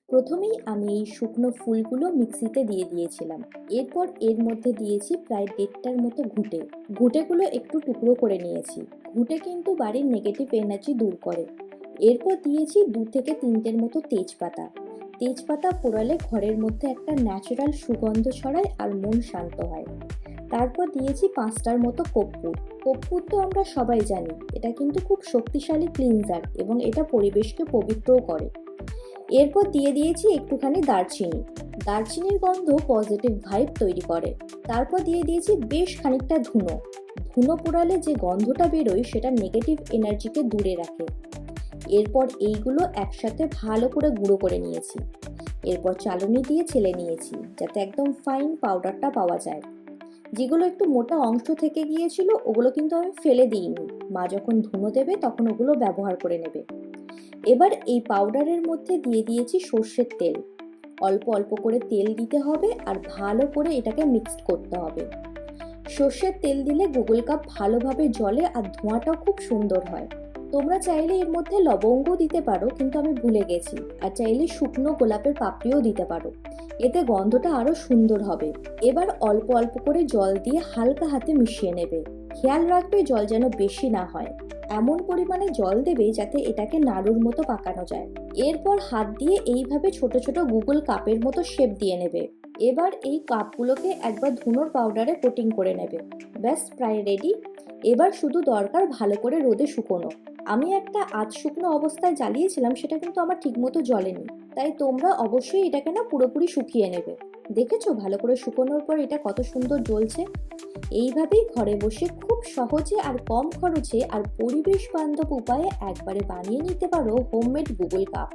প্রথমেই আমি এই শুকনো ফুলগুলো মিক্সিতে দিয়ে দিয়েছিলাম। এরপর এর মধ্যে দিয়েছি প্রায় 1.5টার মতো ঘুঁটে। ঘুঁটেগুলো একটু টুকরো করে নিয়েছি। ঘুঁটে কিন্তু বাড়ির নেগেটিভ এনার্জি দূর করে। এরপর দিয়েছি 2 থেকে 3টের মতো তেজপাতা। তেজপাতা পোড়ালে ঘরের মধ্যে একটা ন্যাচারাল সুগন্ধ ছড়ায় আর মন শান্ত হয়। তারপর দিয়েছি 5টার মতো কর্পূর। কর্পূর তো আমরা সবাই জানি, এটা কিন্তু খুব শক্তিশালী ক্লিনজার এবং এটা পরিবেশকে পবিত্রও করে। এরপর দিয়ে দিয়েছি একটুখানি দারচিনি। দারচিনির গন্ধ পজিটিভ ভাইব তৈরি করে। তারপর দিয়ে দিয়েছি বেশ খানিকটা ধুনো। ধুনো পোড়ালে যে গন্ধটা বেরোয় সেটা নেগেটিভ এনার্জিকে দূরে রাখে। এরপর এইগুলো একসাথে ভালো করে গুঁড়ো করে নিয়েছি। এরপর চালনি দিয়ে ছেলে নিয়েছি যাতে একদম ফাইন পাউডারটা পাওয়া যায়। যেগুলো একটু মোটা অংশ থেকে গিয়েছিল ওগুলো কিন্তু আমি ফেলে দিইনি। মা যখন ধুনো দেবে তখন ওগুলো ব্যবহার করে নেবে। এবার এই পাউডারের মধ্যে দিয়ে দিয়েছি সর্ষের তেল। অল্প অল্প করে তেল দিতে হবে আর ভালো করে এটাকে মিক্সড করতে হবে। সর্ষের তেল দিলে গুগল কাপ ভালোভাবে জ্বলে আর ধোঁয়াটাও খুব সুন্দর হয়। তোমরা চাইলে এর মধ্যে লবঙ্গ দিতে পারো, কিন্তু আমি ভুলে গেছি। আর চাইলে শুকনো গোলাপের পাপড়িও দিতে পারো, এতে গন্ধটা আরো সুন্দর হবে। এবার অল্প অল্প করে জল দিয়ে হালকা হাতে মিশিয়ে নেবে। খেয়াল রাখবে জল যেন বেশি না হয়। এমন পরিমাণে জল দেবে যাতে এটাকে নাড়ুর মতো পাকানো যায়। এরপর হাত দিয়ে এইভাবে ছোট ছোট গুগল কাপের মতো শেপ দিয়ে নেবে। এবার এই কাপগুলোকে একবার ধুনোর পাউডারে কোটিং করে নেবে। ব্যাস প্রায় রেডি। এবার শুধু দরকার ভালো করে রোদে শুকোনো। আমি একটা আধ শুকনো অবস্থায় জ্বালিয়েছিলাম, সেটা কিন্তু আমার ঠিকমতো জ্বলেনি। তাই তোমরা অবশ্যই এটাকে না পুরোপুরি শুকিয়ে নেবে। দেখেছো ভালো করে শুকোনোর পর এটা কত সুন্দর জ্বলছে। এইভাবেই ঘরে বসে খুব সহজে আর কম খরচে আর পরিবেশ বান্ধব উপায়ে একবারে বানিয়ে নিতে পারো হোমমেড গুগল কাপ।